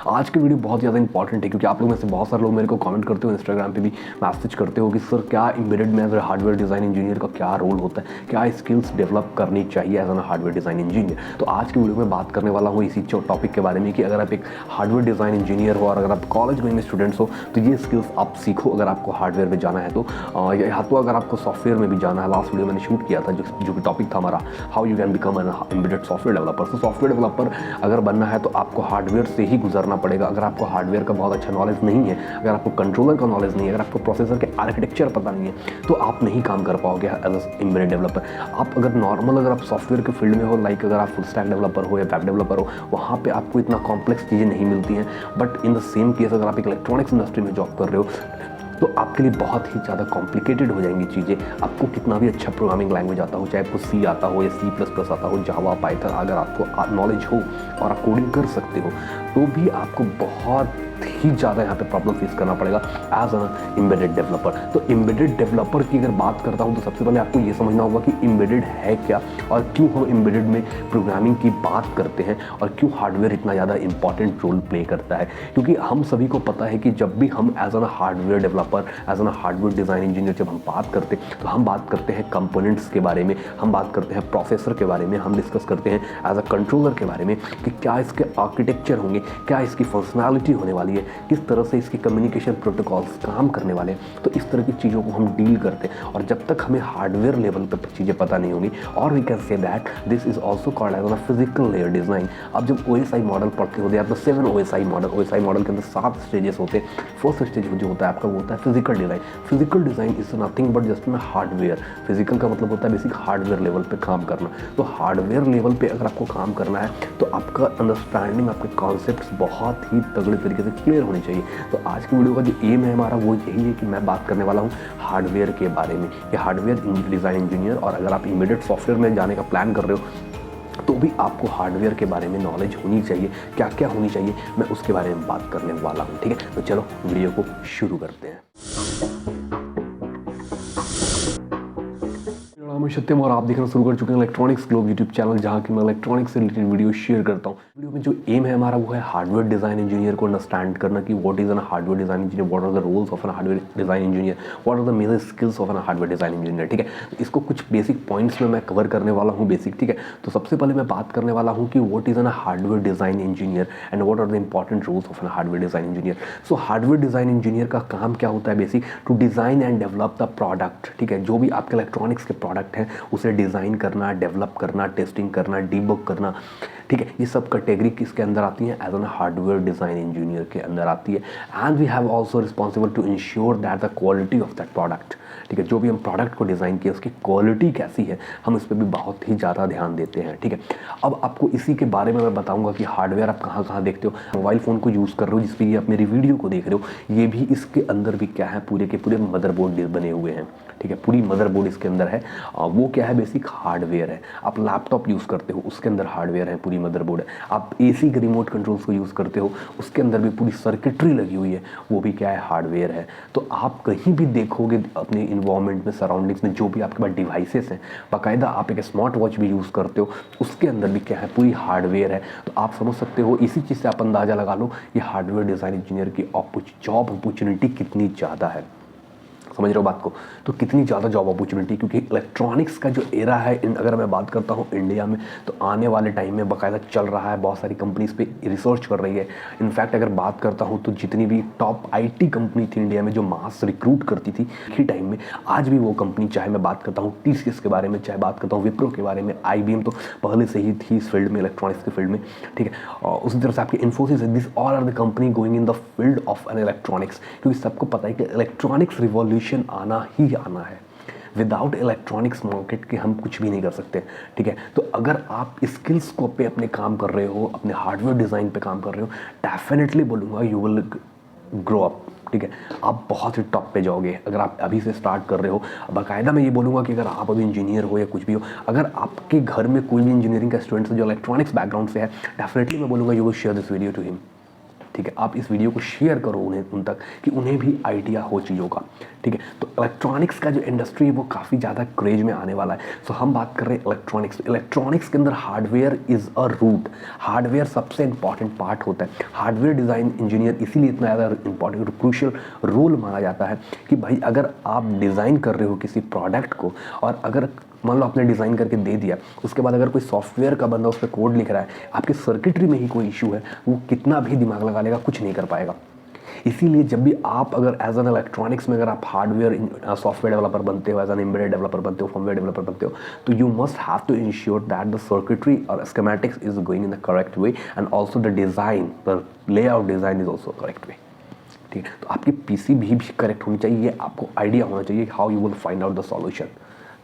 आज की वीडियो बहुत ज़्यादा इंपॉर्टेंट है क्योंकि आप लोग में से बहुत सारे लोग मेरे को कमेंट करते हो, इंस्टाग्राम पे भी मैसेज करते हो कि सर क्या एम्बेडेड में as a hardware design engineer का क्या रोल होता है, क्या स्किल्स डेवलप करनी चाहिए as an hardware design engineer. तो आज की वीडियो में बात करने वाला हूँ इसी टॉपिक के बारे में कि अगर आप एक हार्डवेयर डिज़ाइन इंजीनियर हो और अगर आप कॉलेज गोइंग स्टूडेंट्स हो तो ये स्किल्स आप सीखो अगर आपको हार्डवेयर में जाना है तो, या तो अगर आपको सॉफ्टवेयर में भी जाना है। लास्ट वीडियो मैंने शूट किया था जो कि टॉपिक था हमारा how you can become an embedded software developer. तो सॉफ्टवेयर डेवलपर अगर बनना है तो आपको हार्डवेयर से ही गुजरना पड़ेगा। अगर आपको हार्डवेयर का बहुत अच्छा नॉलेज नहीं है, अगर आपको कंट्रोलर का नॉलेज नहीं है, अगर आपको प्रोसेसर के आर्किटेक्चर पता नहीं है तो आप नहीं काम कर पाओगे एज एम्बेडेड डेवलपर। आप अगर आप सॉफ्टवेयर के फील्ड में हो, लाइक अगर आप फुल स्टैक डेवलपर हो या वेब डेवलपर हो, वहाँ पे आपको इतना कॉम्प्लेक्स चीज़ें नहीं मिलती हैं। But in the same case अगर आप एक इलेक्ट्रॉनिक्स इंडस्ट्री में जॉब कर रहे हो तो आपके लिए बहुत ही ज़्यादा कॉम्प्लिकेटेड हो जाएंगी चीज़ें। आपको कितना भी अच्छा प्रोग्रामिंग लैंग्वेज आता हो, चाहे आपको सी आता हो या C++ आता हो, जावा, पाइथन, अगर आपको नॉलेज हो और आप कोडिंग कर सकते हो तो भी आपको बहुत ही ज़्यादा यहाँ पे प्रॉब्लम फेस करना पड़ेगा एज एन एम्बेडेड डेवलपर। तो एम्बेडेड डेवलपर की अगर बात करता हूँ तो सबसे पहले आपको ये समझना होगा कि एम्बेडेड है क्या और क्यों हम एम्बेडेड में प्रोग्रामिंग की बात करते हैं और क्यों हार्डवेयर इतना ज़्यादा इंपॉर्टेंट रोल प्ले करता है। क्योंकि हम सभी को पता है कि जब भी हम as an hardware developer, as an hardware design engineer जब हम बात करते हैं तो हम बात करते हैं कंपोनेंट्स के बारे में, हम बात करते हैं प्रोसेसर के बारे में, हम डिस्कस करते हैं एज अ कंट्रोलर के बारे में कि क्या इसके आर्किटेक्चर होंगे, क्या इसकी फंक्शनैलिटी होने वाली है, किस तरह से इसके कम्युनिकेशन प्रोटोकॉल्स काम करने वाले हैं। तो इस तरह की चीज़ों को हम डील करते हैं और जब तक हमें हार्डवेयर लेवल पर चीज़ें पता नहीं होंगी, और we can say that this is also called as a physical layer design. अब जब OSI मॉडल पढ़ते होते हैं तो 7 OSI मॉडल के अंदर 7 स्टेजेस होते हैं। फर्स्ट स्टेज जो होता है आपका वो होता है physical design. Physical design is nothing but just में हार्डवेयर। फिजिकल का मतलब होता है बेसिक हार्डवेयर लेवल पे काम करना। तो हार्डवेयर लेवल पे अगर आपको काम करना है तो आपका अंडरस्टैंडिंग, आपके कॉन्सेप्ट्स बहुत ही तगड़े तरीके से क्लियर होने चाहिए। तो आज की वीडियो का जो एम है हमारा वो यही है कि मैं बात करने वाला हूँ हार्डवेयर के बारे में कि हार्डवेयर डिज़ाइन इंजीनियर, और अगर आप एम्बेडेड सॉफ्टवेयर में जाने का प्लान कर रहे हो तो भी आपको हार्डवेयर के बारे में नॉलेज होनी चाहिए। क्या क्या होनी चाहिए मैं उसके बारे में बात करने वाला हूँ। ठीक है, तो चलो वीडियो को शुरू करते हैं। मैं सत्यम और आप देखना शुरू कर चुके हैं इलेक्ट्रॉनिक्स ग्लोब यूट्यूब चैनल, जहाँ की मैं इलेक्ट्रॉनिक्स से रिलेटेड वीडियो शेयर करता हूँ। वीडियो में जो एम है हमारा वो है हार्डवेयर डिज़ाइन इंजीनियर को अंडरस्टैंड करना कि what is an hardware design engineer, what are the roles of an hardware design engineer, what are the major skills of an hardware design engineer. ठीक है, तो इसको कुछ बेसिक पॉइंट्स में मैं कवर करने वाला हूँ बेसिक। ठीक है, तो सबसे पहले मैं बात करने वाला हूँ कि what is an hardware design engineer and what are the important roles of an hardware design engineer. So hardware design engineer का काम क्या होता है basic, to design and develop the product. ठीक है, जो भी आपके इलेक्ट्रॉनिक्स के प्रोडक्ट हैं उसे डिज़ाइन करना, डेवलप करना, टेस्टिंग करना, डीबग करना। ठीक है, ये सब कैटेगरी किसके अंदर आती है, as an hardware design engineer के अंदर आती है। And we have also responsible to ensure that the quality of that product. ठीक है, जो भी हम प्रोडक्ट को डिज़ाइन किया उसकी क्वालिटी कैसी है, हम इस पर भी बहुत ही ज़्यादा ध्यान देते हैं। ठीक है, अब आपको इसी के बारे में मैं बताऊंगा कि हार्डवेयर आप कहाँ कहाँ देखते हो। मोबाइल फ़ोन को यूज़ कर रहे हो जिस पर आप मेरी वीडियो को देख रहे हो, ये भी इसके अंदर भी क्या है, पूरे के पूरे मदरबोर्ड बने हुए हैं। ठीक है, पूरी मदरबोर्ड इसके अंदर है। वो क्या है, बेसिक हार्डवेयर है। आप लैपटॉप यूज़ करते हो उसके अंदर हार्डवेयर है, पूरी मदरबोर्ड है। आप AC के रिमोट कंट्रोल्स को यूज़ करते हो उसके अंदर भी पूरी सर्किटरी लगी हुई है, वो भी क्या है, हार्डवेयर है। तो आप कहीं भी देखोगे अपने इन्वायरमेंट में, सराउंडिंग्स में, जो भी आपके पास डिवाइसेस हैं, बाकायदा आप एक स्मार्ट वॉच भी यूज़ करते हो उसके अंदर भी क्या है, पूरी हार्डवेयर है। तो आप समझ सकते हो, इसी चीज़ से आप अंदाज़ा लगा लो कि हार्डवेयर डिज़ाइन इंजीनियर की जॉब अपॉर्चुनिटी कितनी ज़्यादा है। समझ रहे हो बात को, तो कितनी ज़्यादा जॉब अपॉर्चुनिटी, क्योंकि इलेक्ट्रॉनिक्स का जो एरा है अगर मैं बात करता हूँ इंडिया में तो आने वाले टाइम में बाकायदा चल रहा है। बहुत सारी कंपनीज पे रिसर्च कर रही है। इनफैक्ट अगर बात करता हूँ तो जितनी भी टॉप IT कंपनी थी इंडिया में जो मास रिक्रूट करती थी ही टाइम में, आज भी वो कंपनी, चाहे मैं बात करता हूँ TCS के बारे में, चाहे बात करता हूँ विप्रो के बारे में, IBM तो पहले से ही थी इस फील्ड में, इलेक्ट्रॉनिक्स के फील्ड में। ठीक है, और उसी तरह से आपकी इन्फोसिस है, this all are the company going in the field of an electronics, क्योंकि सबको पता है कि इलेक्ट्रॉनिक्स रिवॉल्यूशन आना ही आना है। विदाउट इलेक्ट्रॉनिक्स मार्केट के हम कुछ भी नहीं कर सकते। ठीक है, तो अगर आप स्किल्स को पे अपने काम कर रहे हो, अपने हार्डवेयर डिज़ाइन पे काम कर रहे हो, डेफिनेटली बोलूँगा यू विल ग्रो अप। ठीक है, आप बहुत ही टॉप पे जाओगे अगर आप अभी से स्टार्ट कर रहे हो। बाकायदा मैं ये बोलूँगा कि अगर आप अभी इंजीनियर हो या कुछ भी हो, अगर आपके घर में कोई भी इंजीनियरिंग का स्टूडेंट है जो इलेक्ट्रॉनिक्स बैकग्राउंड से है, डेफिनेटली मैं बोलूँगा you will share this video to him. ठीक है, आप इस वीडियो को शेयर करो उन तक कि उन्हें भी आइडिया हो चीज़ों का। ठीक है, तो इलेक्ट्रॉनिक्स का जो इंडस्ट्री है वो काफ़ी ज़्यादा क्रेज में आने वाला है। सो हम बात कर रहे हैं इलेक्ट्रॉनिक्स के अंदर hardware is a root. Hardware सबसे इंपॉर्टेंट पार्ट होता है। हार्डवेयर डिज़ाइन इंजीनियर इसीलिए इतना ज़्यादा इंपॉर्टेंट क्रूशियल रोल माना जाता है कि भाई अगर आप डिज़ाइन कर रहे हो किसी प्रोडक्ट को, और अगर मान लो आपने डिज़ाइन करके दे दिया, उसके बाद अगर कोई सॉफ्टवेयर का बंदा उस पर कोड लिख रहा है, आपके सर्किटरी में ही कोई इशू है, वो कितना भी दिमाग लगा लेगा कुछ नहीं कर पाएगा। इसीलिए जब भी आप अगर एज एन इलेक्ट्रॉनिक्स में अगर आप हार्डवेयर सॉफ्टवेयर डेवलपर बनते हो, एज एन एम्बेडेड डेवलपर बनते हो, फर्मवेयर डेवलपर बनते हो, तो you must have to ensure that the circuitry और schematics is going in the correct way and also the design, the layout design is also correct way. ठीक है, तो आपकी पीसी भी करेक्ट होनी चाहिए, ये आपको आइडिया होना चाहिए how you will find out the solution.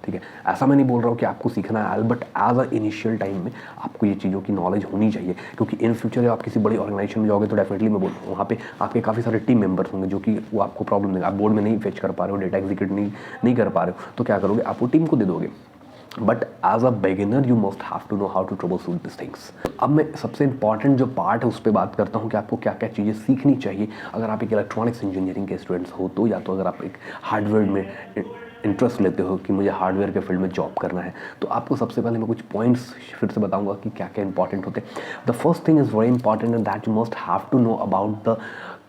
ठीक है, ऐसा मैं नहीं बोल रहा हूँ कि आपको सीखना है, but as a initial time में आपको ये चीज़ों की नॉलेज होनी चाहिए, क्योंकि इन फ्यूचर जब आप किसी बड़ी ऑर्गेनाइजेशन में जाओगे तो डेफिनेटली मैं बोलूँ वहाँ पे आपके काफ़ी सारे टीम मेंबर्स होंगे जो कि वो आपको प्रॉब्लम देंगे। आप बोर्ड में नहीं फेच कर पा रहे हो, डेटा एग्जीक्यूट नहीं कर पा रहे हो, तो क्या करोगे, आप वो टीम को दे दोगे। But as a beginner you must have to know how to troubleshoot this things. अब मैं सबसे इंपॉर्टेंट जो पार्ट है उस पर बात करता हूँ कि आपको क्या क्या चीज़ें सीखनी चाहिए अगर आप एक इलेक्ट्रॉनिक्स इंजीनियरिंग के स्टूडेंट्स हो तो, या तो अगर आप एक हार्डवेयर में इंटरेस्ट लेते हो कि मुझे हार्डवेयर के फील्ड में जॉब करना है, तो आपको सबसे पहले मैं कुछ पॉइंट्स फिर से बताऊंगा कि क्या क्या इंपॉर्टेंट होते हैं। The first thing is very important and that you must have to know about the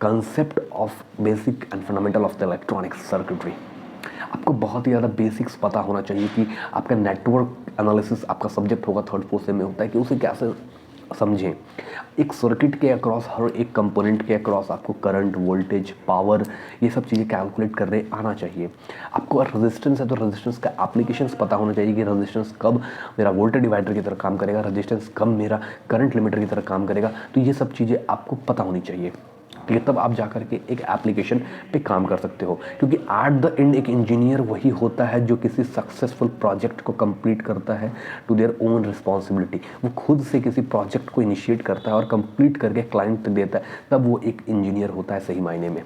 concept of basic and fundamental of the electronics circuitry. आपको बहुत ही ज़्यादा बेसिक्स पता होना चाहिए कि आपका नेटवर्क एनालिसिस आपका सब्जेक्ट होगा, थर्ड फोर्थ सेम में होता है, कि उसे कैसे समझें। एक सर्किट के अक्रॉस, हर एक कंपोनेंट के अक्रॉस आपको करंट, वोल्टेज, पावर, ये सब चीज़ें कैलकुलेट करने आना चाहिए। आपको अगर रेजिस्टेंस है तो रेजिस्टेंस का एप्लीकेशंस पता होना चाहिए कि रेजिस्टेंस कब मेरा वोल्टेज डिवाइडर की तरह काम करेगा, रेजिस्टेंस कब मेरा करंट लिमिटर की तरह काम करेगा। तो ये सब चीज़ें आपको पता होनी चाहिए, ठीक है, तब आप जा कर के एक एप्लीकेशन पे काम कर सकते हो। क्योंकि एट द एंड एक इंजीनियर वही होता है जो किसी सक्सेसफुल प्रोजेक्ट को कंप्लीट करता है टू देयर ओन रिस्पॉन्सिबिलिटी। वो खुद से किसी प्रोजेक्ट को इनिशिएट करता है और कंप्लीट करके क्लाइंट तक देता है, तब वो एक इंजीनियर होता है सही मायने में।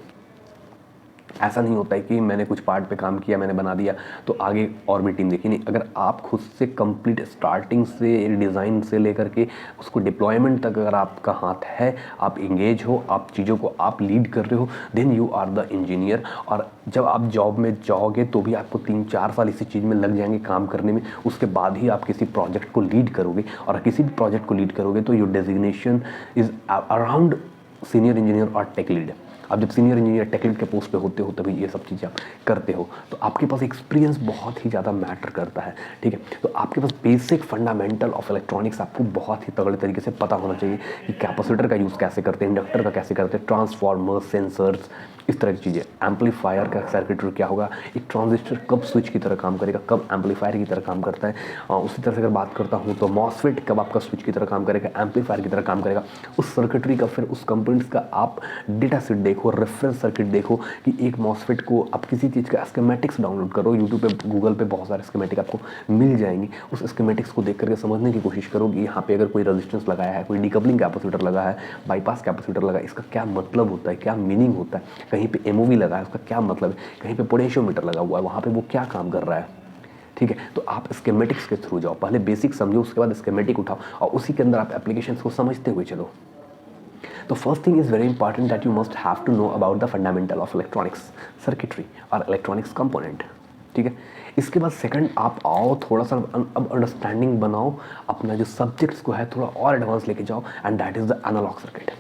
ऐसा नहीं होता है कि मैंने कुछ पार्ट पे काम किया, मैंने बना दिया तो आगे और भी टीम देखी। नहीं, अगर आप खुद से कंप्लीट स्टार्टिंग से डिज़ाइन से लेकर के उसको डिप्लॉयमेंट तक अगर आपका हाथ है, आप इंगेज हो, आप चीज़ों को आप लीड कर रहे हो, then you are the engineer. और जब आप जॉब में जाओगे तो भी आपको 3-4 साल इसी चीज़ में लग जाएंगे काम करने में, उसके बाद ही आप किसी प्रोजेक्ट को लीड करोगे। और किसी भी प्रोजेक्ट को लीड करोगे तो your designation is around senior engineer और टेक लीड। आप जब सीनियर इंजीनियर टेक लीड के पोस्ट पे होते हो तभी ये सब चीज़ें आप करते हो, तो आपके पास एक्सपीरियंस बहुत ही ज़्यादा मैटर करता है। ठीक है, तो आपके पास बेसिक फंडामेंटल ऑफ इलेक्ट्रॉनिक्स आपको बहुत ही तगड़े तरीके से पता होना चाहिए कि कैपेसिटर का यूज़ कैसे करते हैं, इंडक्टर का कैसे करते हैं, ट्रांसफार्मर, सेंसर्स, इस तरह की चीज़ें। एम्पलीफायर का सर्किटरी क्या होगा, एक ट्रांजिस्टर कब स्विच की तरह काम करेगा, कब एम्पलीफायर की तरह काम करता है। उसी तरह से अगर बात करता हूँ तो मॉसफेट कब आपका स्विच की तरह काम करेगा, एम्पलीफायर की तरह काम करेगा। उस सर्किटरी का फिर उस कंपोनेंट्स का आप डेटा सेट देखो, रेफरेंस सर्किट देखो कि एक मॉसफेट को आप किसी चीज़ का स्कीमेटिक्स डाउनलोड करो, यूट्यूब पे, गूगल पे बहुत सारे स्कीमेटिक आपको मिल जाएंगी। उस स्कीमेटिक्स को देख करके समझने की कोशिश करो कि यहाँ पे अगर कोई रेजिस्टेंस लगाया है, कोई डीकपलिंग कैपेसिटर लगा है, बाईपास कैपेसिटर लगा है, इसका क्या मतलब होता है, क्या मीनिंग होता है। कहीं पे एमओवी लगा है, उसका क्या मतलब है, कहीं पे पोटेंशियोमीटर लगा हुआ है, वहाँ पे वो क्या काम कर रहा है। ठीक है, तो आप स्कीमेटिक्स के थ्रू जाओ, पहले बेसिक समझो, उसके बाद स्कीमेटिक उठाओ और उसी के अंदर आप एप्लीकेशंस को समझते हुए चलो। तो first thing is very important that you must have to know about the fundamental of electronics circuitry और इलेक्ट्रॉनिक्स कंपोनेंट। ठीक है, इसके बाद सेकंड आप आओ, थोड़ा सा अब अंडरस्टैंडिंग बनाओ, अपना जो सब्जेक्ट्स को है थोड़ा और एडवांस लेके जाओ, and that is the analog circuit.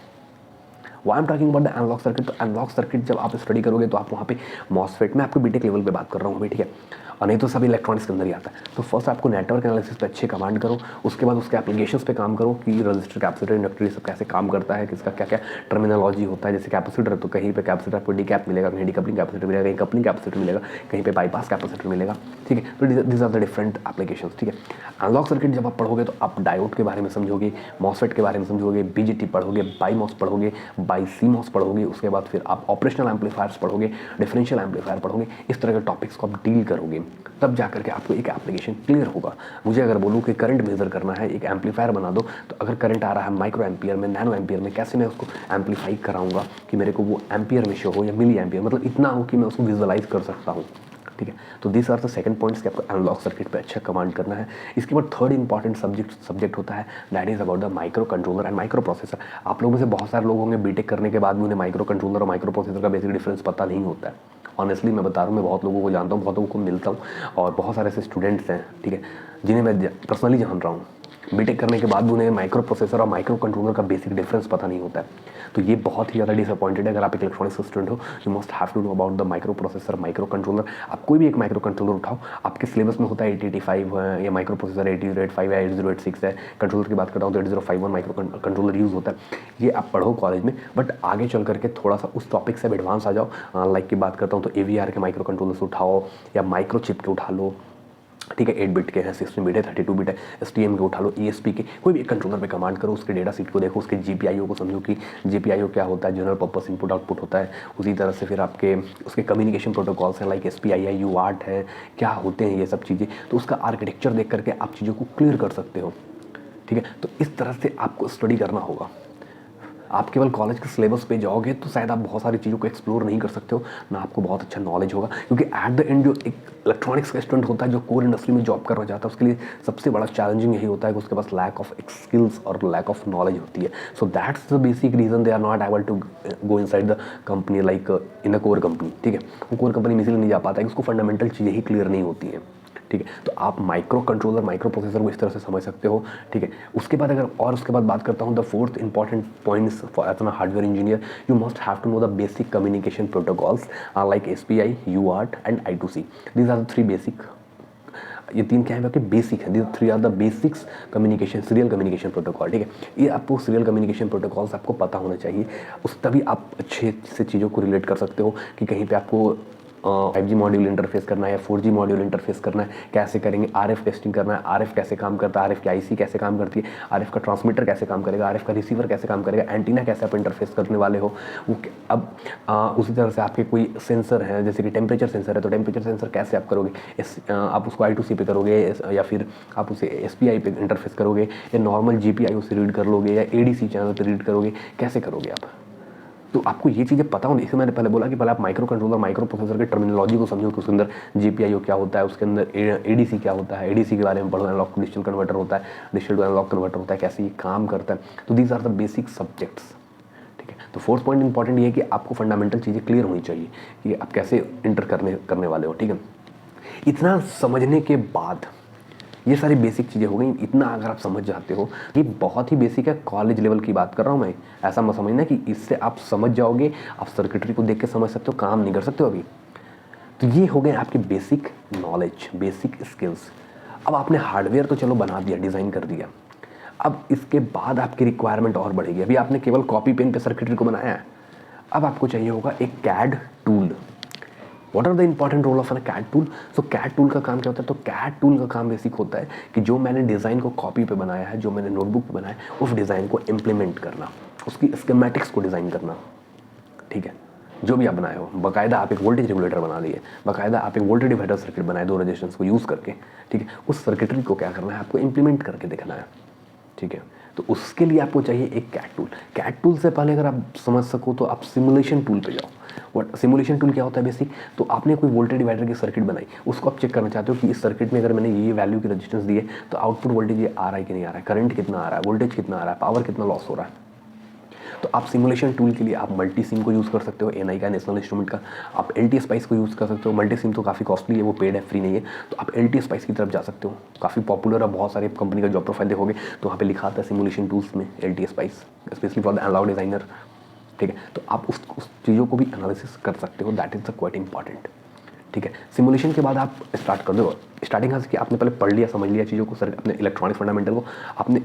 Why am talking about the analog circuit, तो एनालॉग सर्किट जब आप स्टडी करोगे तो आप वहाँ पे मॉसफेट में, आपको बीटेक लेवल पे बात कर रहा हूँ भाई, ठीक है, और नहीं तो सभी इलेक्ट्रॉनिक्स के अंदर ही आता है। तो फर्स्ट आपको नेटवर्क एनालिसिस पे अच्छे कमांड करो, उसके बाद उसके एप्लीकेशंस पे काम करो कि रजिस्टर, कैपेसिटर, इंडक्टर, सब कैसे काम करता है, किसका क्या क्या टर्मिनोलॉजी होता है। जैसे कैपेसिटर, तो कहीं पे कैपेसिटर आपको डी कैप मिलेगा, कहीं डीकपलिंग कैपेसिटर मिलेगा, कहीं कपलिंग कैपेसिटर मिलेगा, कहीं पे बाईपास कैपेसिटर मिलेगा। ठीक है, तो this are the different applications. ठीक है, एनालॉग सर्किट जब आप पढ़ोगे तो आप डायोड के बारे में समझोगे, मॉसफेट के बारे में समझोगे, बीजीटी पढ़ोगे, बाई मॉस पढ़ोगे, बाई सी मॉस पढ़ोगे, उसके बाद फिर आप ऑपरेशनल एम्पलीफायर्स पढ़ोगे, डिफरेंशियल एम्पलीफायर पढ़ोगे। इस तरह के टॉपिक्स को आप डील करोगे, तब जाकर के आपको एक एप्लीकेशन क्लियर होगा। मुझे अगर बोलूँ कि करंट मेजर करना है, एक एम्पलीफायर बना दो, तो अगर करंट आ रहा है माइक्रो एम्पियर में, नैनो एम्पियर में, कैसे मैं उसको एम्पलीफाई कराऊंगा कि मेरे को वो एम्पियर में शो हो या मिली एम्पियर, मतलब इतना हो कि मैं उसको विजुअलाइज कर सकता हूँ। ठीक है। तो this are the second points कि आपको एनालॉग सर्किट पे अच्छा कमांड करना है। इसके बाद थर्ड इंपॉर्टेंट सब्जेक्ट होता है, that is about the micro controller and micro processor. आप लोगों में से बहुत सारे लोग होंगे बीटेक करने के बाद भी उन्हें माइक्रो कंट्रोलर और माइक्रो प्रोसेसर का बेसिक डिफरेंस पता नहीं होता है। ऑनेस्टली मैं बता रहा हूँ, मैं बहुत लोगों को जानता हूँ, बहुत लोगों को मिलता हूँ, और बहुत सारे ऐसे स्टूडेंट्स हैं, ठीक है, जिन्हें मैं पर्सनली जान रहा हूँ, बीटेक करने के बाद भी उन्हें माइक्रो प्रोसेसर और माइक्रो कंट्रोलर का बेसिक डिफरेंस पता नहीं होता है। तो ये बहुत ही ज़्यादा डिसअपॉइंटेड है। अगर आप एक इलेक्ट्रॉनिक्स स्टूडेंट हो, you must have to know about the microprocessor, microcontroller. आप कोई भी एक माइक्रो कंट्रोलर उठाओ, आपके सिलेबस में होता है 8085 है, या माइक्रो प्रोसेसर 8085 है, 8086 है। कंट्रोलर की बात करता हूँ तो 8051 माइक्रो कंट्रोलर यूज़ होता है। ये आप पढ़ो कॉलेज में, बट आगे चल करके थोड़ा सा उस टॉपिक से एडवांस आ जाओ। लाइक की बात करता हूँ तो AVR के माइक्रो कंट्रोलर्स उठाओ, या माइक्रो चिप के उठा लो, ठीक है, 8 बिट के हैं, 16 बिट है, 32 बिट है, STM के उठा लो, ESP के, कोई भी एक कंट्रोलर पे कमांड करो, उसके डेटा सीट को देखो, उसके GPIO को समझो कि GPIO क्या होता है, जनरल पर्पस इनपुट आउटपुट होता है। उसी तरह से फिर आपके उसके कम्युनिकेशन प्रोटोकॉल्स हैं, लाइक SPI, UART है, क्या होते हैं ये सब चीज़ें। तो उसका आर्किटेक्चर देख करके आप चीज़ों को क्लियर कर सकते हो, ठीक है। तो इस तरह से आपको स्टडी करना होगा। आप केवल कॉलेज के सिलेबस पे जाओगे तो शायद आप बहुत सारी चीज़ों को एक्सप्लोर नहीं कर सकते हो, ना आपको बहुत अच्छा नॉलेज होगा, क्योंकि एट द एंड जो एक इलेक्ट्रॉनिक्स का स्टूडेंट होता है जो कोर इंडस्ट्री में जॉब करना चाहता है, उसके लिए सबसे बड़ा चैलेंजिंग यही होता है कि उसके पास लैक ऑफ स्किल्स और लैक ऑफ नॉलेज होती है। So that's the basic reason they are not able to go inside the company, like in the core company, ठीक है। वो कोर कंपनी में इसलिए नहीं जा पाता है कि उसको फंडामेंटल चीज़ें ही क्लियर नहीं होती हैं, ठीक है। तो आप माइक्रो कंट्रोलर, माइक्रो प्रोसेसर को इस तरह से समझ सकते हो, ठीक है। उसके बाद उसके बाद बात करता हूँ the fourth important points for as an hardware engineer, you must have to know the basic communication protocols like SPI, UART and I2C। These are the three basic, ये तीन क्या है आपके बेसिक है, these three are the basics communication, serial communication protocol, ठीक है। ये आपको सीरियल कम्युनिकेशन प्रोटोकॉल्स आपको पता होना चाहिए, उस तभी आप अच्छे से चीज़ों को रिलेट कर सकते हो कि कहीं पे आपको 5G मॉड्यूल इंटरफेस करना है या 4G मॉड्यूल इंटरफेस करना है, कैसे करेंगे, RF टेस्टिंग करना है, RF कैसे काम करता है, RF की IC कैसे काम करती है, RF का ट्रांसमीटर कैसे काम करेगा, RF का रिसीवर कैसे काम करेगा, एंटीना कैसे आप इंटरफेस करने वाले हो वो। अब उसी तरह से आपके कोई सेंसर है, जैसे कि टेम्परेचर सेंसर है, तो टेम्परेचर सेंसर कैसे आप करोगे, आप उसको I2C पे करोगे, या फिर आप उसे SPI पे इंटरफेस करोगे, या नॉर्मल GPIO से रीड कर लोगे, या ADC चैनल पर रीड करोगे, कैसे करोगे आप। तो आपको ये चीज़ें पता होनी, इसलिए मैंने पहले बोला कि पहले आप माइक्रो कंट्रोलर, माइक्रो प्रोसेसर के टर्मिनोलॉजी को समझो कि उसके अंदर GPIO क्या होता है, उसके अंदर ADC क्या होता है, ADC के बारे में पढ़ो, एनालॉग टू डिजिटल कन्वर्टर होता है, डिजिटल टू एनालॉग कन्वर्टर होता है, कैसे ये काम करता है। तो these are the basic subjects, ठीक है। तो फोर्थ पॉइंट इंपॉर्टेंट ये है कि आपको फंडामेंटल चीज़ें क्लियर होनी चाहिए कि आप कैसे इंटर करने वाले हो, ठीक है। इतना समझने के बाद ये सारी बेसिक चीज़ें हो गई, इतना अगर आप समझ जाते हो, ये बहुत ही बेसिक है, कॉलेज लेवल की बात कर रहा हूँ मैं। ऐसा मत समझना कि इससे आप समझ जाओगे, आप सर्किटरी को देख के समझ सकते हो, काम नहीं कर सकते हो अभी। तो ये हो गए आपके बेसिक नॉलेज, बेसिक स्किल्स। अब आपने हार्डवेयर तो चलो बना दिया, डिज़ाइन कर दिया, अब इसके बाद आपकी रिक्वायरमेंट और बढ़ेगी। अभी आपने केवल कॉपी पेन पे सर्किटरी को बनाया है, अब आपको चाहिए होगा एक CAD tool. What are the important role of an CAD tool. So CAD tool का काम क्या होता है, तो CAD टूल का काम बेसिक होता है कि जो मैंने डिज़ाइन को कॉपी पे बनाया है, जो मैंने नोटबुक पे बनाया है, उस डिज़ाइन को इम्प्लीमेंट करना, उसकी स्कीमेटिक्स को डिज़ाइन करना, ठीक है। जो भी आप बनाए हो, बाकायदा आप एक वोल्टेज रेगुलेटर बना लिए, बाकायदा आप एक वोल्टेज डिवाइडर सर्किट बनाए 2 रेजिस्टेंस को यूज़ करके, ठीक है। उस सर्किटरी को क्या करना है, आपको इम्प्लीमेंट करके देखना है, ठीक है। तो उसके लिए आपको चाहिए एक CAD टूल। CAD टूल से पहले अगर आप समझ सको तो आप सिमुलेशन टूल पे जाओ। व्हाट सिमुलेशन टूल क्या होता है बेसिक, तो आपने कोई वोल्टेज डिवाइडर की सर्किट बनाई, उसको आप चेक करना चाहते हो कि इस सर्किट में अगर मैंने ये वैल्यू की रेजिस्टेंस दी है तो आउटपुट वोल्टेज ये आ रहा है कि नहीं आ रहा है, करंट कितना आ रहा है, वोल्टेज कितना आ रहा है, पावर कितना लॉस हो रहा है। तो आप सिमुलेशन टूल के लिए आप मल्टी सिम को यूज़ कर सकते हो, NI का, नेशनल इंस्ट्रूमेंट का। आप LT स्पाइस को यूज़ कर सकते हो। मल्टी सिम तो काफ़ी कॉस्टली है, वो पेड है, फ्री नहीं है। तो आप LT स्पाइस की तरफ जा सकते हो, काफ़ी पॉपुलर है, बहुत सारे कंपनी का जॉब प्रोफाइल देखोगे तो वहाँ पे लिखा आता है सिमुलेशन टूल्स में LT spice, specially for the analog designer, ठीक है। तो आप उस चीज़ों को भी एनालिसिस कर सकते हो, that is the quite important, ठीक है। सिमुलेशन के बाद आप स्टार्ट कर दो। स्टार्टिंग कहाँ से कि आपने पहले पढ़ लिया, समझ लिया चीज़ों को, सर अपने इलेक्ट्रॉनिक फंडामेंटल को। आपने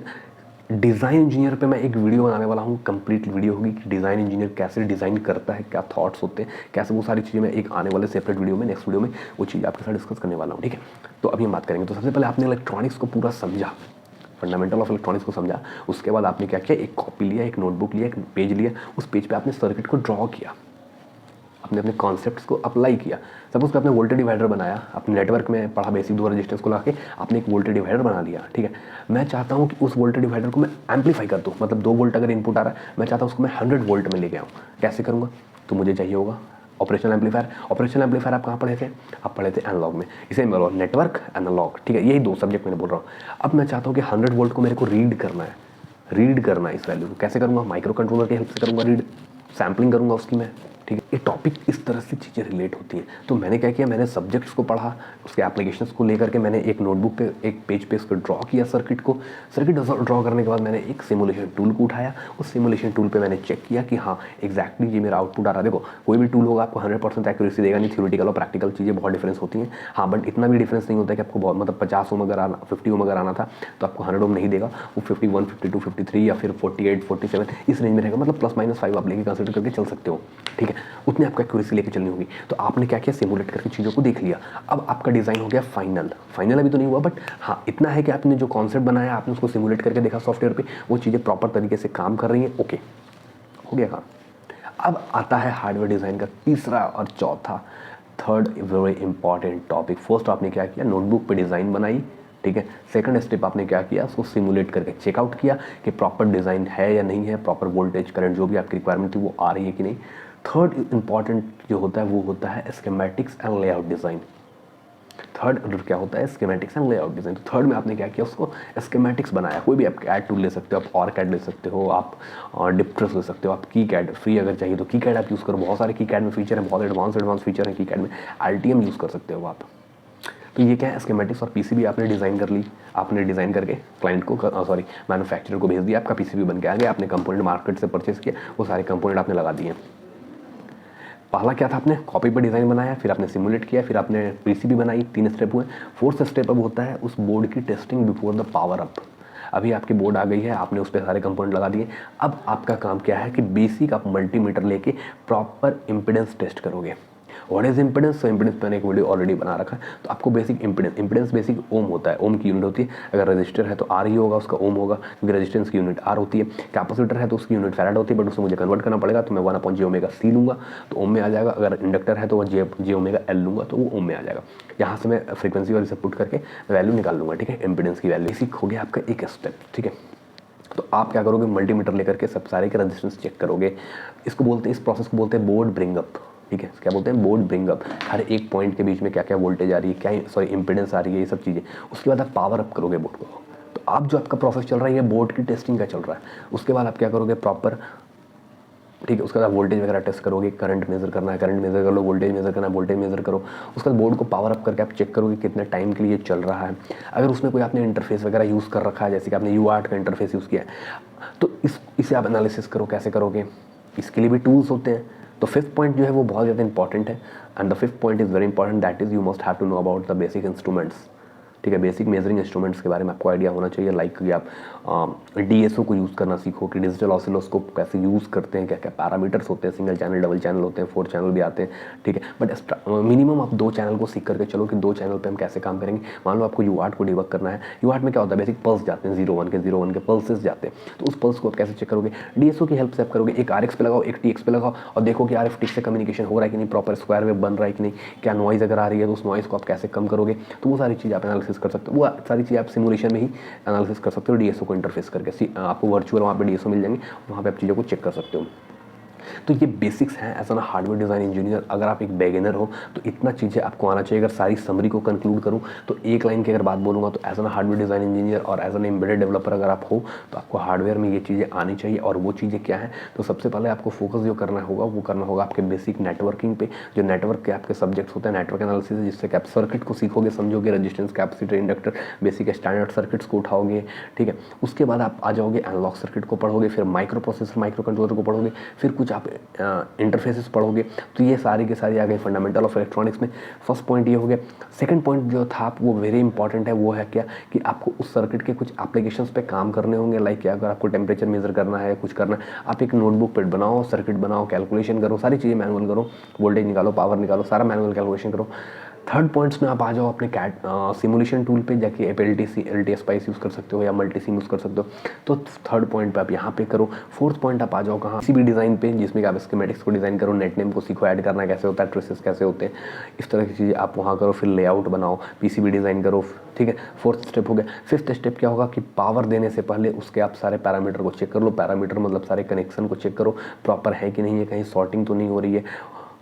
डिज़ाइन इंजीनियर पे मैं एक वीडियो बनाने वाला हूँ, कंप्लीट वीडियो होगी कि डिज़ाइन इंजीनियर कैसे डिज़ाइन करता है, क्या थॉट्स होते हैं, कैसे, वो सारी चीज़ें मैं एक आने वाले सेपरेट वीडियो में, नेक्स्ट वीडियो में वो चीज़ आपके साथ डिस्कस करने वाला हूँ, ठीक है। तो अभी हम बात करेंगे। तो सबसे पहले आपने इलेक्ट्रॉनिक्स को पूरा समझा, फंडामेंटल ऑफ इलेक्ट्रॉनिक्स को समझा। उसके बाद आपने क्या किया, एक कॉपी लिया, एक नोटबुक लिया, एक पेज लिया, उस पेज पे आपने सर्किट को ड्रॉ किया, आपने अपने कॉन्सेप्ट्स को अप्लाई किया। सपोज आपने वोल्टेज डिवाइडर बनाया, अपने नेटवर्क में पढ़ा बेसिक 2 रेजिस्टेंस को लाके आपने एक वोल्टेज डिवाइडर बना लिया, ठीक है। मैं चाहता हूँ कि उस वोल्टेज डिवाइडर को मैं एम्पलीफाई कर दूँ, मतलब 2 वोल्ट अगर इनपुट आ रहा है, मैं चाहता हूँ उसको मैं 100 वोल्ट में लेके आऊँ। कैसे करूँगा, तो मुझे चाहिए होगा ऑपरेशनल एम्पलीफायर आप कहाँ पढ़े थे? आप पढ़े थे एनालॉग में। इसे नेटवर्क एनालॉग, ठीक है, यही दो सब्जेक्ट मैंने बोल रहा हूँ। अब मैं चाहता हूँ कि 100 वोल्ट को मेरे को रीड करना है इस वैल्यू को। कैसे करूँगा? माइक्रो कंट्रोलर की हेल्प से करूँगा रीड, सैम्पलिंग करूँगा उसकी मैं, ठीक है। ये टॉपिक इस तरह से चीज़ें रिलेट होती हैं। तो मैंने क्या किया, मैंने सब्जेक्ट्स को पढ़ा, उसके एप्लीकेशंस को लेकर के मैंने एक नोटबुक पे एक पेज पे उसको ड्रॉ किया सर्किट ड्रॉ करने के बाद मैंने एक सिमुलेशन टूल को उठाया। उस सिमुलेशन टूल पे मैंने चेक किया कि हाँ एग्जैक्टली ये मेरा आउटपुट आ रहा है। देखो कोई भी टूल होगा आपको 100% एक्यूरेसी देगा नहीं, थ्योरेटिकल और प्रैक्टिकल चीज़ें बहुत डिफरेंस होती हैं। हाँ बट इतना भी डिफरेंस नहीं होता है कि आपको बहुत मतलब 50 ओम अगर आना 50 ओम अगर आना था तो आपको 100 ओम नहीं देगा, वो 51, 52, 53 या फिर 48, 47 इस रेंज में रहेगा। मतलब +-5 आप लेके कंसिडर करके चल सकते हो, ठीक है। उतने आपको एक्यूरेसी लेके चलनी होगी। तो आपने क्या किया, सिमुलेट करके चीज़ों को देख लिया। अब आपका डिज़ाइन हो गया फाइनल अभी तो नहीं हुआ, बट हाँ इतना है कि आपने जो कॉन्सेप्ट बनाया आपने उसको सिमुलेट करके देखा सॉफ्टवेयर पे, वो चीज़ें प्रॉपर तरीके से काम कर रही हैं, ओके हो गया काम। अब आता है हार्डवेयर डिज़ाइन का तीसरा और चौथा, third very important topic. First आपने क्या किया, नोटबुक पे डिज़ाइन बनाई, ठीक है। सेकंड स्टेप आपने क्या किया, उसको सिमुलेट करके चेकआउट किया कि प्रॉपर डिज़ाइन है या नहीं है, प्रॉपर वोल्टेज करंट जो भी आपकी रिक्वायरमेंट थी वो आ रही है कि नहीं। थर्ड इंपॉर्टेंट जो होता है वो होता है schematics and layout design. Third क्या होता है, स्कीमेटिक्स एंड लेआउट डिज़ाइन। तो थर्ड में आपने क्या किया, उसको स्कीमेटिक्स बनाया। कोई भी आप कैड टूल ले सकते हो, आप ऑरकैड ले सकते हो, आप डिप्ट्रस ले सकते हो, आप की कैड फ्री अगर चाहिए तो की कैड आप यूज़ करो। बहुत सारे की कैड में फीचर हैं, बहुत एडवांस फीचर हैं की कैड में। RTM यूज़ कर सकते हो आप। तो ये क्या है, स्कीमेटिक्स और PCB आपने डिज़ाइन कर ली। आपने डिज़ाइन करके क्लाइंट को मैन्युफैक्चरर को भेज दिया, आपका PCB बन के आ गया। आपने कंपोनेंट मार्केट से परचेस किया, वो सारे कंपोनेंट आपने लगा दिए। पहला क्या था, आपने कॉपी पर डिज़ाइन बनाया, फिर आपने सिमुलेट किया, फिर आपने PCB बनाई, 3 स्टेप हुए। फोर्थ स्टेप अब होता है उस बोर्ड की testing before the power up. अभी आपकी बोर्ड आ गई है, आपने उस पर सारे कंपोनेंट लगा दिए। अब आपका काम क्या है कि बेसिक आप मल्टीमीटर लेके प्रॉपर इम्पिडेंस टेस्ट करोगे। What is impedance? तो इम्पिडेंस मैंने एक वीडियो ऑलरेडी बना रखा है। तो आपको बेसिक इम्पिडेंस बेसिक ओम होता है, ओम की यूनिट होती है। अगर रजिस्टर है तो R ही होगा, उसका ओम होगा, क्योंकि रजिस्टेंस की यूनिट R होती है। कैपेसिटर है तो उसकी यूनिट फैराड होती है, बट उसको मुझे कन्वर्ट करना पड़ेगा, तो मैं 1/j⍵c लूँगा तो ओम में आ जाएगा। अगर इंडक्टर है तो वह j⍵L लूँगा तो वो ओम में आ जाएगा। यहाँ से मैं फ्रीक्वेंसी और इसे पुट करके वैल्यू निकाल लूँगा, ठीक है, इम्पिडेंस की वैल्यू। बेसिक हो गया आपका एक स्टेप, ठीक है। तो आप क्या करोगे, मल्टीमीटर लेकर के सब सारे के रजिस्टेंस चेक करोगे। इसको बोलते हैं, इस प्रोसेस को बोलते हैं बोर्ड ब्रिंग अप, ठीक है। क्या बोलते हैं, बोर्ड ब्रिंग अप। हर एक पॉइंट के बीच में क्या क्या वोल्टेज आ रही है, क्या इम्पिडेंस आ रही है, ये सब चीज़ें। उसके बाद आप पावर अप करोगे बोर्ड को। तो आप जो आपका प्रोसेस चल रहा है ये बोर्ड की टेस्टिंग का चल रहा है। उसके बाद आप क्या करोगे, प्रॉपर, ठीक है, उसके बाद वोल्टेज वगैरह टेस्ट करोगे। करंट मेजर करना है, करंट मेजर कर लो, वोल्टेज मेजर करना है, वोल्टेज मेजर करो। उसके बाद बोर्ड को पावर अप करके आप चेक करोगे कितने टाइम के लिए चल रहा है। अगर उसमें कोई आपने इंटरफेस वगैरह यूज़ कर रखा है, जैसे कि आपने UART का इंटरफेस यूज़ किया है, तो इसे आप एनालिसिस करो। कैसे करोगे, इसके लिए भी टूल्स होते हैं। तो फिफ्थ पॉइंट जो है वो बहुत ज़्यादा इंपॉर्टेंट है, and the fifth point is very important, that is you must have to know about the basic instruments, ठीक है। बेसिक मेजरिंग इंस्ट्रूमेंट्स के बारे में आपको आइडिया होना चाहिए। लाइक कि आप DSO को यूज़ करना सीखो, कि डिजिटल ऑसिलोस्कोप कैसे यूज़ करते हैं, क्या क्या पैरामीटर्स होते हैं, सिंगल चैनल, डबल चैनल होते हैं, 4 चैनल भी आते हैं, ठीक है। बट मिनिमम आप 2 चैनल को सीख करके चलो कि 2 चैनल पे हम कैसे काम करेंगे। मान लो आपको UART को डिबग करना है। UART में क्या होता है, बेसिक पल्स जाते हैं, 0 1 के पल्सेस जाते हैं। तो उस पल्स को आप कैसे चेक करोगे, DSO की हेल्प से आप करोगे। एक RX पे लगाओ, एक TX पे लगाओ और देखो कि RF-TX से कम्युनिकेशन हो रहा है कि नहीं, प्रॉपर स्क्वायर वेव बन रहा है कि नहीं, क्या नॉइज़ अगर आ रही है तो उस नॉइज़ को आप कैसे कम करोगे। तो वो सारी चीज़ आप एनालिसिस कर सकते हो। वो सारी चीज़ आप सिमुलेशन में ही एनालिसिस कर सकते हो, DSO को इंटरफेस करके। आपको वर्चुअल वहाँ पे DSO मिल जाएंगे, वहाँ पे आप चीज़ों को चेक कर सकते हो। तो ये बेसिक्स हैं as an hardware design engineer. अगर आप एक बिगिनर हो तो इतना चीज़ें आपको आना चाहिए। अगर सारी समरी को कंक्लूड करूँ तो एक लाइन की अगर बात बोलूँगा तो as an hardware design engineer और एज एन एम्बेडेड डेवलपर अगर आप हो तो आपको हार्डवेयर में ये चीज़ें आनी चाहिए। और वो चीज़ें क्या हैं, तो सबसे पहले आपको फोकस जो करना होगा वो करना होगा आपके बेसिक नेटवर्किंग पे। जो नेटवर्क के आपके सब्जेक्ट्स होते हैं, नेटवर्क एनालिसिस, जिससे कि आप सर्किट को सीखोगे, समझोगे, resistance, capacitor, inductor, basic standard circuits को उठाओगे, ठीक है। उसके बाद आप आ जाओगे एनालॉग सर्किट को पढ़ोगे, फिर माइक्रो प्रोसेसर, माइक्रो कंट्रोलर को पढ़ोगे, फिर कुछ आप इंटरफेसेस पढ़ोगे। तो ये सारी की सारी आ गई फंडामेंटल ऑफ इलेक्ट्रॉनिक्स में। फर्स्ट पॉइंट ये हो गया। सेकंड पॉइंट जो था वो वेरी इंपॉर्टेंट है, वो है क्या कि आपको उस सर्किट के कुछ एप्लीकेशंस पे काम करने होंगे। लाइक क्या, अगर आपको टेम्परेचर मेजर करना है, कुछ करना है, आप एक नोटबुक पे बनाओ, सर्किट बनाओ, कैलकुलेशन करो, सारी चीज़ें मैनुअल करो, वोल्टेज निकालो, पावर निकालो, सारा मैनुअल कैलकुलेशन करो। थर्ड पॉइंट्स में आप आ जाओ अपने कैट सिमुलेशन टूल पे जाके, आप LTS स्पाइस यूज़ कर सकते हो या मल्टीसिम यूज़ कर सकते हो। तो थर्ड पॉइंट पे आप यहाँ पे करो। फोर्थ पॉइंट आप आ जाओ कहाँ, PCB डिज़ाइन पे, जिसमें कि आप स्कीमेटिक्स को डिज़ाइन करो, नेट नेम को सीखो, ऐड करना कैसे होता है, ट्रेसेस कैसे होते हैं, इस तरह की चीज़ें आप वहाँ करो। फिर लेआउट बनाओ, PCB डिज़ाइन करो, ठीक है। फोर्थ स्टेप हो गया। फिफ्थ स्टेप क्या होगा कि पावर देने से पहले उसके आप सारे पैरामीटर को चेक कर लो। पैरामीटर मतलब सारे कनेक्शन को चेक करो, प्रॉपर है कि नहीं है, कहीं शॉर्टिंग तो नहीं हो रही है।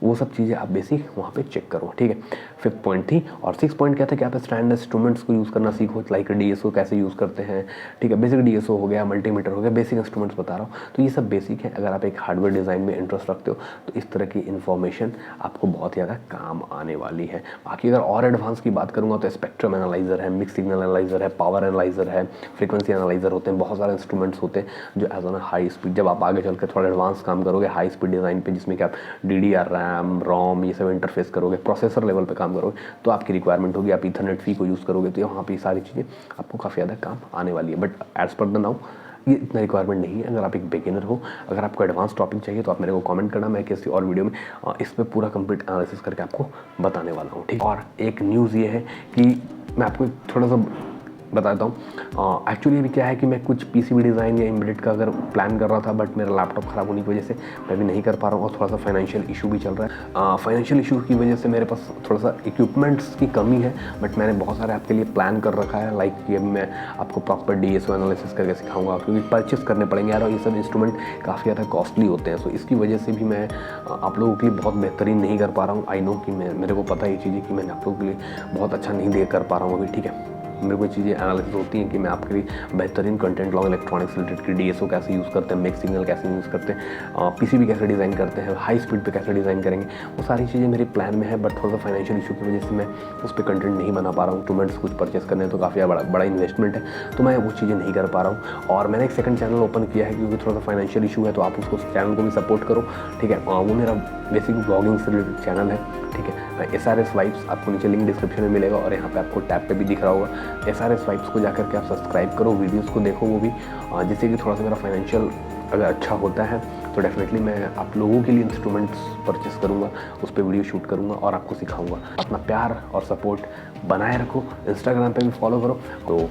वो सब चीज़ें आप बेसिक वहाँ पे चेक करो, ठीक है। 5th पॉइंट थी। और 6th पॉइंट क्या था कि आप स्टैंड इंस्ट्रूमेंट्स को यूज़ करना सीखो, लाइक DSO कैसे यूज़ करते हैं, ठीक है। बेसिक DSO हो गया, मल्टीमीटर हो गया, बेसिक इंस्ट्रूमेंट्स बता रहा हूँ। तो ये सब बेसिक है। अगर आप एक हार्डवेयर डिज़ाइन में इंटरेस्ट रखते हो तो इस तरह की इन्फॉर्मेशन आपको बहुत ज़्यादा काम आने वाली है। बाकी अगर और एडवांस की बात करूँगा तो स्पेक्ट्रम एनालाइजर है, मिक्स सिग्नल एनालाइजर है, पावर एनालाइजर है, फ्रीक्वेंसी एनालाइजर होते हैं, बहुत सारे इंस्ट्रूमेंट्स होते हैं जो एज ऑन हाई स्पीड, जब आप आगे चल कर थोड़ा एडवांस काम करोगे हाई स्पीड डिज़ाइन पे, जिसमें कि आप DDR, रैम, रोम ये सब इंटरफेस करोगे, प्रोसेसर लेवल पे काम करोगे, तो आपकी रिक्वायरमेंट होगी, आप ईथरनेट फी को यूज़ करोगे, तो वहाँ पे सारी चीज़ें आपको काफ़ी ज़्यादा काम आने वाली है। But as per the now ये इतना रिक्वायरमेंट नहीं है। अगर आप एक बिगिनर हो, अगर आपको एडवांस टॉपिक चाहिए तो आप मेरे को कमेंट करना, मैं किसी और वीडियो में इस पर पूरा कंप्लीट एनालिसिस करके आपको बताने वाला हूँ, ठीक। और एक न्यूज़ ये है कि मैं आपको थोड़ा सा बताता हूँ। एक्चुअली अभी क्या है कि मैं कुछ PCB डिज़ाइन या एम्बेडेड का अगर प्लान कर रहा था, बट मेरा लैपटॉप ख़राब होने की वजह से मैं भी नहीं कर पा रहा हूँ, और थोड़ा सा फाइनेंशियल इशू भी चल रहा है। फाइनेंशियल इशू की वजह से मेरे पास थोड़ा सा इक्विपमेंट्स की कमी है, बट मैंने बहुत सारे आपके लिए प्लान कर रखा है। लाइक ये मैं आपको प्रॉपर DSO एनालिसिस करके सिखाऊंगा, क्योंकि परचेस करने पड़ेंगे यार, और ये सब इंस्ट्रूमेंट काफ़ी ज़्यादा कॉस्टली होते हैं। सो इसकी वजह से भी मैं आप लोगों के लिए बहुत बेहतरीन नहीं कर पा रहा हूँ। आई नो कि मेरे को पता है ये चीज़ें कि मैंने आप लोगों के लिए बहुत अच्छा नहीं दे कर पा रहा हूँ अभी, ठीक है। मेरे को चीज़ें एनालिसिस होती हैं कि मैं आपके लिए बेहतरीन कंटेंट लाऊं, इलेक्ट्रॉनिक्स रिलेटेड की DSO कैसे यूज़ करते हैं, मिक्स सिग्नल कैसे यूज़ करते हैं, PCB कैसे डिज़ाइन करते हैं, हाई स्पीड पे कैसे डिज़ाइन करेंगे, वो सारी चीज़ें मेरे प्लान में है। बट थोड़ा सा फाइनेंशियल इशू की वजह से मैं उस पर कंटेंट नहीं बना पा रहा हूँ। इंस्ट्रूमेंट्स कुछ परचेस करने हैं तो काफ़ी बड़ा इन्वेस्टमेंट है, तो मैं वो चीज़ें नहीं कर पा रहा हूँ। और मैंने एक सेकंड चैनल ओपन किया है, क्योंकि थोड़ा सा फाइनेंशियल इशू है, तो आप उसको चैनल को भी सपोर्ट करो, ठीक है। वो मेरा बेसिक ब्लॉगिंग से रिलेटेड चैनल है, ठीक है। SRS वाइब्स, आपको नीचे लिंक डिस्क्रिप्शन में मिलेगा, और यहाँ पे आपको टैब पे भी दिख रहा होगा। SRS वाइब्स को जाकर के आप सब्सक्राइब करो, वीडियोस को देखो वो भी, जिससे कि थोड़ा सा मेरा फाइनेंशियल अगर अच्छा होता है तो डेफिनेटली मैं आप लोगों के लिए इंस्ट्रूमेंट्स परचेस करूँगा, उस पर वीडियो शूट करूँगा और आपको सिखाऊँगा। अपना प्यार और सपोर्ट बनाए रखो। इंस्टाग्राम पे भी फॉलो करो, तो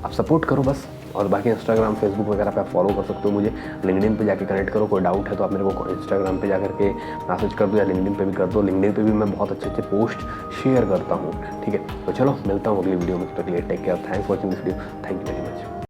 आप सपोर्ट करो बस। और बाकी इंस्टाग्राम, फेसबुक वगैरह पे आप फॉलो कर सकते हो मुझे। लिंक्डइन पे जाके कनेक्ट करो, कोई डाउट है तो आप मेरे को इंस्टाग्राम पे जाकर के मैसेज कर दो, या लिंक्डइन पे भी कर दो। लिंक्डइन पे भी मैं बहुत अच्छे पोस्ट शेयर करता हूँ, ठीक है। तो चलो मिलता हूँ अगली वीडियो में, तब तक के लिए take care, thanks for watching this video, thank you very much.